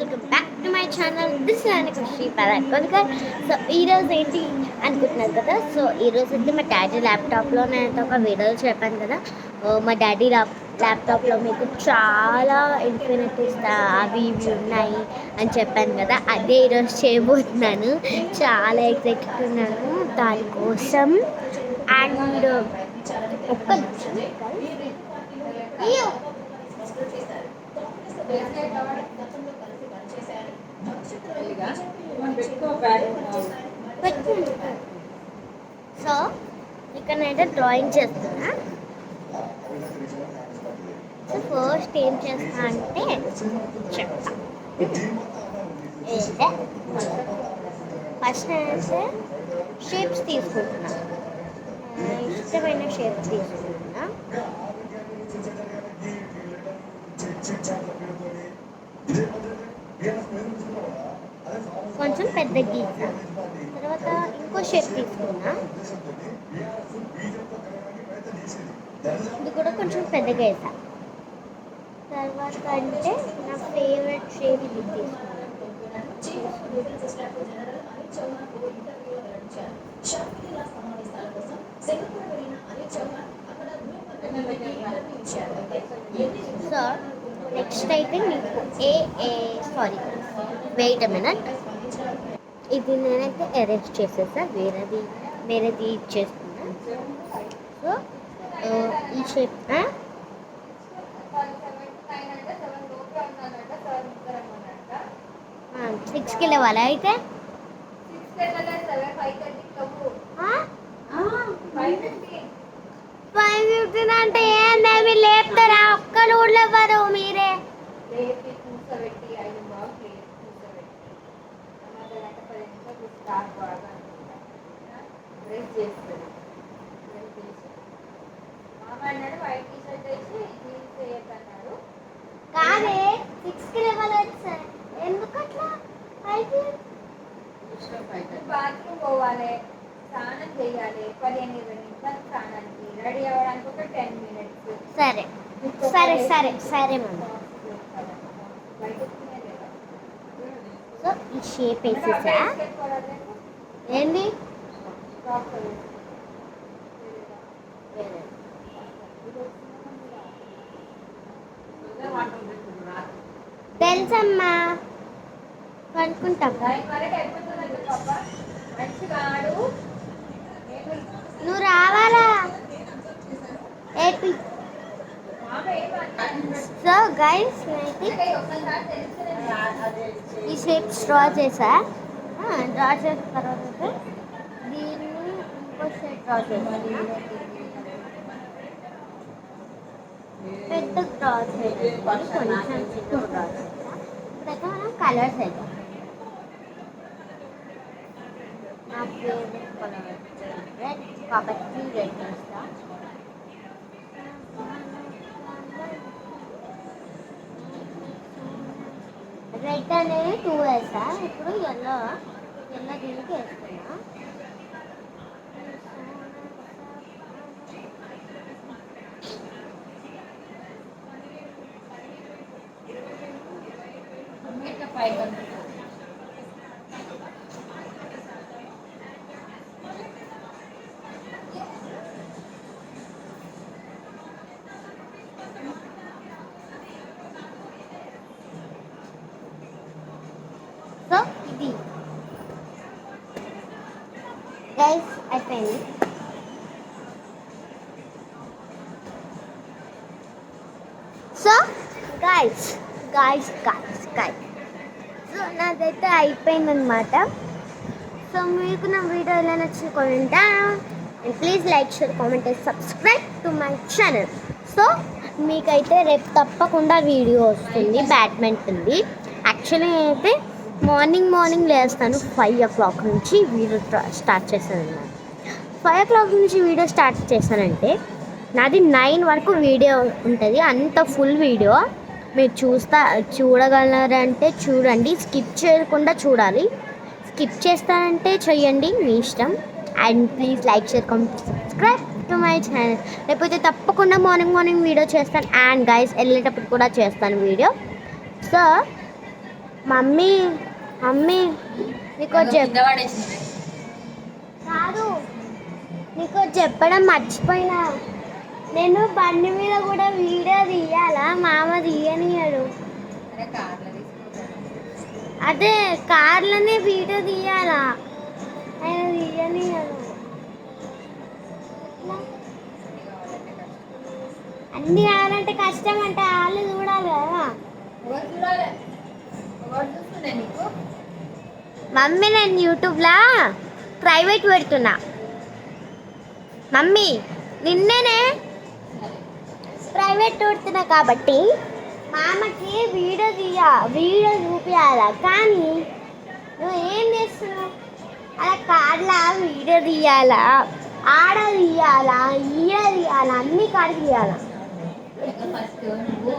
Welcome back to my channel. This is Shri Parakolkar. So ఈరోజు ఏంటి అనుకుంటున్నారు కదా. సో ఈరోజు అయితే మా డాడీ ల్యాప్టాప్లో నేను ఒక వీడియో చెప్పాను కదా. మా డాడీ ల్యాప్టాప్లో మీకు చాలా ఇన్ఫినిటీస్ అవి ఇవి ఉన్నాయి అని చెప్పాను కదా. అదే ఈరోజు చేయబోతున్నాను. చాలా ఎక్సైటెడ్ ఉన్నాను దానికోసం. అండ్ ఒక్క సో ఇక్కడ నేనైతే డ్రాయింగ్ చేస్తున్నా. సో ఫస్ట్ ఏం చేస్తా అంటే చెప్తా. ఫస్ట్ నేనైతే షేప్స్ తీసుకుంటున్నా. ఇష్టమైన షేప్స్ తీసుకుంటున్నా. కొంచెం పెద్ద గీత. తర్వాత ఇంకో షేప్ తీసుకున్నా. ఇది కూడా కొంచెం పెద్దగా వేసా. తర్వాత అంటే నా ఫేవరెట్ షేప్ ఇది తీసుకున్నాను. సో నెక్స్ట్ అయితే మీకు సారీ వెయిట్ అ మినిట్. ఇది నేనైతే ఎరేజ్ చేసేసా. వేరేది ఇచ్చేస్తున్నా. సో ఈ షేప్ 6కి లేవాలి. అయితే 5:15 అంటే ఏందేమి లేపుతారా? ఒక్కరు ఊళ్ళో ఎవరు మీరే కాదే 6కి లేవాలి. ఎందుకు అట్లా? బాత్రూమ్ పోవాలి, స్నానం చేయాలి, 15-20 నిమిషాలు స్నానానికి రెడీ అవ్వడానికి ఒక 10 minutes. సరే సరే సరే సరే మమ్మీ. సో ఈ షేప్ వేసేసా. ఏంది తెలుసమ్మా, కనుక్కుంటాం. నువ్వు రావాలా ఏపీ. సో గైస్ ఈ షేప్ డ్రా చేసా. డ్రా చేసిన తర్వాత దీన్ని ఇంకో షేప్ డ్రా చేసా. పెద్ద డ్రా చేయాలి, కొంచెం చిన్న డ్రా చేసా. ఇప్పుడైతే మనం కలర్స్ వేద్దాం. నా ఫేవరెట్ కలర్ రెడ్ కాబట్టి రెడ్ వేస్తా. రెడ్ అనేది 2 వేసా. ఇప్పుడు ఎల్లో దీనికి వేస్తున్నా. సో ఇది గైస్ అయిపోయింది. సో గైస్ సో నాదైతే అయిపోయిందనమాట. సో మీకు నా వీడియో ఎలా నచ్చిన comment and please like, share, comment and subscribe to my channel. So మీకైతే రేపు తప్పకుండా వీడియో వస్తుంది. బ్యాడ్మింటన్ది యాక్చువల్లీ అయితే మార్నింగ్ లేస్తాను. 5 o'clock నుంచి వీడియో స్టార్ట్ చేశాను అన్నమాట. 5 o'clock నుంచి వీడియో స్టార్ట్ చేశానంటే నాది 9 వరకు వీడియో ఉంటుంది. అంత ఫుల్ వీడియో మీరు చూడగలరంటే చూడండి, స్కిప్ చేయకుండా చూడాలి. స్కిప్ చేస్తానంటే చెయ్యండి, మీ ఇష్టం. And please like, share, comment, subscribe to my channel. లేకపోతే తప్పకుండా మార్నింగ్ వీడియో చేస్తాను. అండ్ గైస్ వెళ్ళేటప్పుడు కూడా చేస్తాను వీడియో. సో మమ్మీ మమ్మీ నీకు కింద పడేసింది. కాదు నీకు చెప్పడం మర్చిపోయినా, నేను బండి మీద కూడా వీడియో తీయాలా, మామ తీయనియడు. అరే కార్లో తీసుకుంటాను. అదే కార్లోనే వీడియో తీయాలా, ఆయన తీయనియడు. అన్ని కావాలంటే కష్టం అంటే వాళ్ళు చూడాలి కదా. ఎవరు చూడాలి? ఎవరు చూస్తుండే నీకు? మమ్మీ నేను యూట్యూబ్లో ప్రైవేట్ పెడుతున్నా. మమ్మీ నిన్నేనే ప్రైవేట్ పెడుతున్నా కాబట్టి మామకి వీడియో చూపించాలా. కానీ నువ్వు ఏం చేస్తున్నావు, అలా కార్లా వీడియో తీయాలా, ఆడ తీయాలా, ఇయ్య తీయాలా, అన్ని కాడికి తీయాలా. ఫస్ట్ నువ్వు